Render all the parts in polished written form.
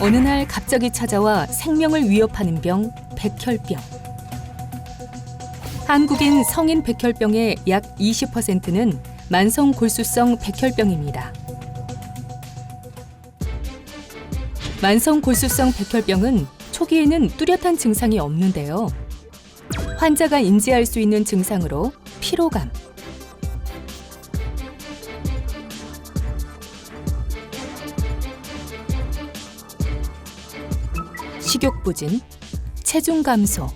어느 날 갑자기 찾아와 생명을 위협하는 병, 백혈병. 한국인 성인 백혈병의 약 20%는 만성 골수성 백혈병입니다. 만성 골수성 백혈병은 초기에는 뚜렷한 증상이 없는데요. 환자가 인지할 수 있는 증상으로 피로감, 식욕 부진, 체중 감소,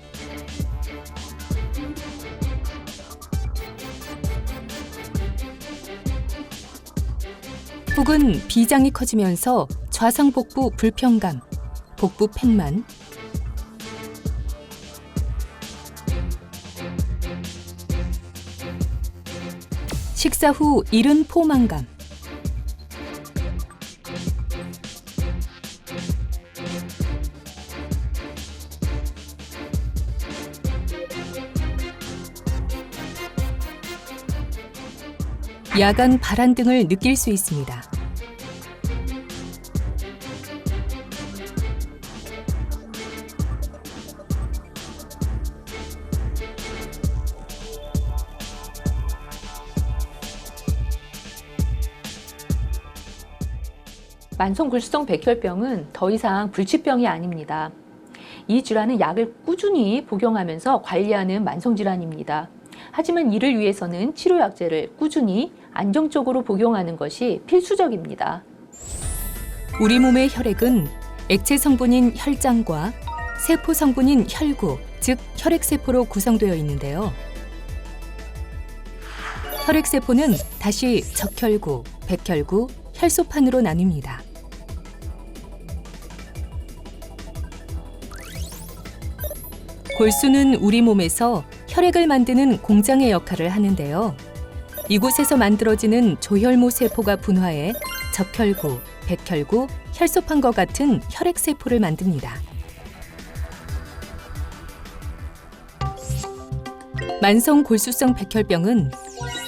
혹은 비장이 커지면서 좌상복부 불편감, 복부 팽만, 식사 후 이른 포만감, 야간 발한 등을 느낄 수 있습니다. 만성 골수성 백혈병은 더 이상 불치병이 아닙니다. 이 질환은 약을 꾸준히 복용하면서 관리하는 만성 질환입니다. 하지만 이를 위해서는 치료약제를 꾸준히 안정적으로 복용하는 것이 필수적입니다. 우리 몸의 혈액은 액체 성분인 혈장과 세포 성분인 혈구, 즉 혈액세포로 구성되어 있는데요. 혈액세포는 다시 적혈구, 백혈구, 혈소판으로 나뉩니다. 골수는 우리 몸에서 혈액을 만드는 공장의 역할을 하는데요. 이곳에서 만들어지는 조혈모 세포가 분화해 적혈구, 백혈구, 혈소판과 같은 혈액세포를 만듭니다. 만성 골수성 백혈병은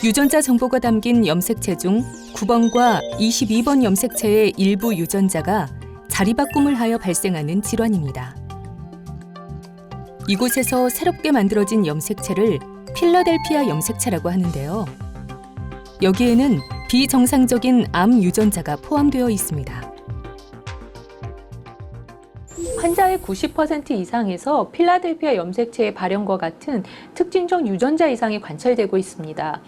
유전자 정보가 담긴 염색체 중 9번과 22번 염색체의 일부 유전자가 자리바꿈을 하여 발생하는 질환입니다. 이곳에서 새롭게 만들어진 염색체를 필라델피아 염색체라고 하는데요. 여기에는 비정상적인 암 유전자가 포함되어 있습니다. 환자의 90% 이상에서 필라델피아 염색체의 발현과 같은 특징적 유전자 이상이 관찰되고 있습니다.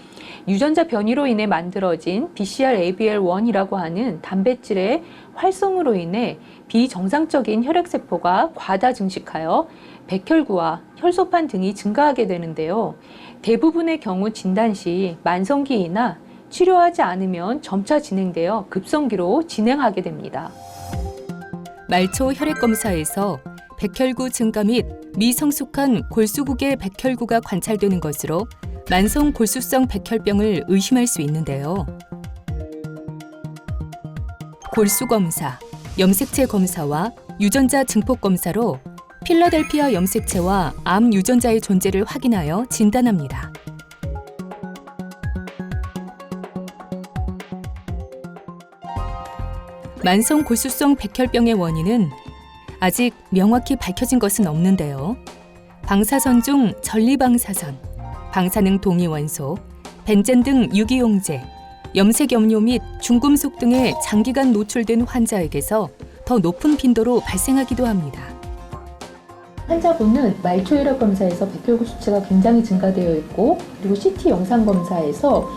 유전자 변이로 인해 만들어진 BCR-ABL1이라고 하는 단백질의 활성으로 인해 비정상적인 혈액세포가 과다 증식하여 백혈구와 혈소판 등이 증가하게 되는데요. 대부분의 경우 진단 시 만성기이나 치료하지 않으면 점차 진행되어 급성기로 진행하게 됩니다. 말초 혈액 검사에서 백혈구 증가 및 미성숙한 골수국의 백혈구가 관찰되는 것으로 만성 골수성 백혈병을 의심할 수 있는데요. 골수 검사, 염색체 검사와 유전자 증폭 검사로 필라델피아 염색체와 암 유전자의 존재를 확인하여 진단합니다. 만성 골수성 백혈병의 원인은 아직 명확히 밝혀진 것은 없는데요. 방사선 중 전리방사선, 방사능 동위원소, 벤젠 등 유기용제, 염색염료 및 중금속 등에 장기간 노출된 환자에게서 더 높은 빈도로 발생하기도 합니다. 환자분은 말초 혈액 검사에서 백혈구 수치가 굉장히 증가되어 있고, 그리고 CT 영상 검사에서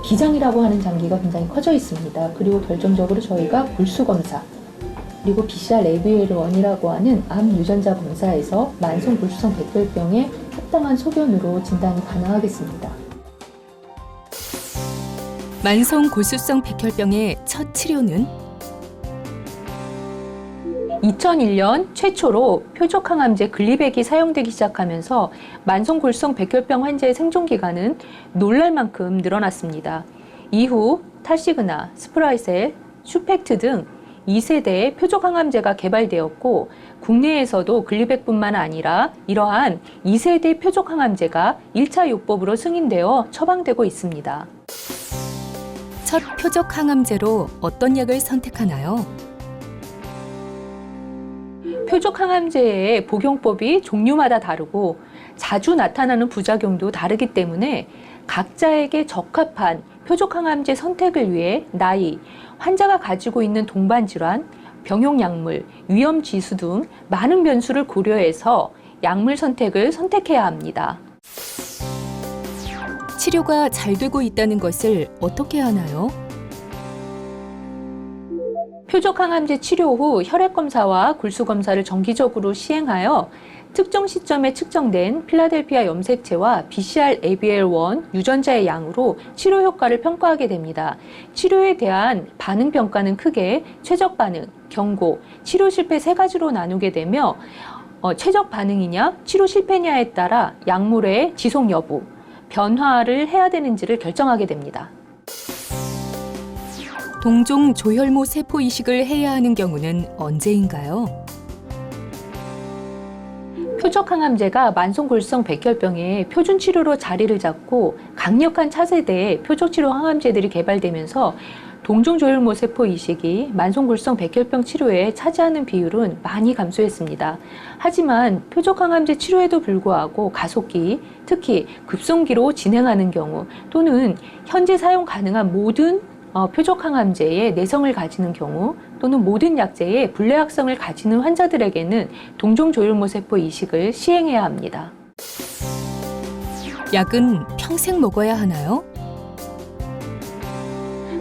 비장이라고 하는 장기가 굉장히 커져 있습니다. 그리고 결정적으로 저희가 골수 검사, 그리고 BCR-ABL1이라고 하는 암 유전자 검사에서 만성 골수성 백혈병에 합당한 소견으로 진단이 가능하겠습니다. 만성 골수성 백혈병의 첫 치료는 2001년 최초로 표적항암제 글리백이 사용되기 시작하면서 만성 골수성 백혈병 환자의 생존 기간은 놀랄 만큼 늘어났습니다. 이후 탈시그나, 스프라이셀, 슈펙트 등 2세대의 표적항암제가 개발되었고, 국내에서도 글리백뿐만 아니라 이러한 2세대 표적항암제가 1차 요법으로 승인되어 처방되고 있습니다. 첫 표적 항암제로 어떤 약을 선택하나요? 표적항암제의 복용법이 종류마다 다르고 자주 나타나는 부작용도 다르기 때문에 각자에게 적합한 표적항암제 선택을 위해 나이, 환자가 가지고 있는 동반 질환, 병용 약물, 위험 지수 등 많은 변수를 고려해서 약물 선택을 선택해야 합니다. 치료가 잘 되고 있다는 것을 어떻게 하나요? 표적항암제 치료 후 혈액검사와 굴수검사를 정기적으로 시행하여 특정 시점에 측정된 필라델피아 염색체와 BCR-ABL1 유전자의 양으로 치료 효과를 평가하게 됩니다. 치료에 대한 반응 평가는 크게 최적 반응, 경고, 치료 실패 세 가지로 나누게 되며 최적 반응이냐, 치료 실패냐에 따라 약물의 지속 여부, 변화를 해야 되는지를 결정하게 됩니다. 동종 조혈모 세포 이식을 해야 하는 경우는 언제인가요? 표적항암제가 만성골수성 백혈병의 표준 치료로 자리를 잡고 강력한 차세대의 표적치료 항암제들이 개발되면서 동종조혈모 세포 이식이 만성골수성 백혈병 치료에 차지하는 비율은 많이 감소했습니다. 하지만 표적항암제 치료에도 불구하고 가속기, 특히 급성기로 진행하는 경우 또는 현재 사용 가능한 모든 표적항암제의 내성을 가지는 경우 또는 모든 약제의 불내약성을 가지는 환자들에게는 동종조혈모 세포 이식을 시행해야 합니다. 약은 평생 먹어야 하나요?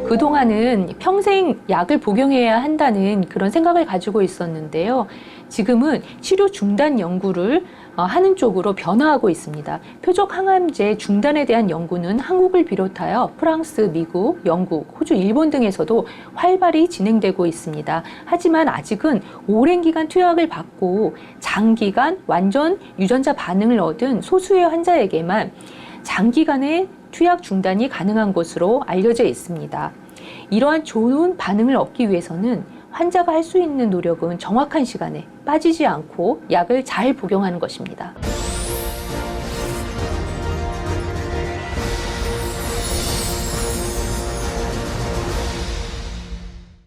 그동안은 평생 약을 복용해야 한다는 그런 생각을 가지고 있었는데요. 지금은 치료 중단 연구를 하는 쪽으로 변화하고 있습니다. 표적항암제 중단에 대한 연구는 한국을 비롯하여 프랑스, 미국, 영국, 호주, 일본 등에서도 활발히 진행되고 있습니다. 하지만 아직은 오랜 기간 투약을 받고 장기간 완전 유전자 반응을 얻은 소수의 환자에게만 장기간의 투약 중단이 가능한 것으로 알려져 있습니다. 이러한 좋은 반응을 얻기 위해서는 환자가 할 수 있는 노력은 정확한 시간에 빠지지 않고 약을 잘 복용하는 것입니다.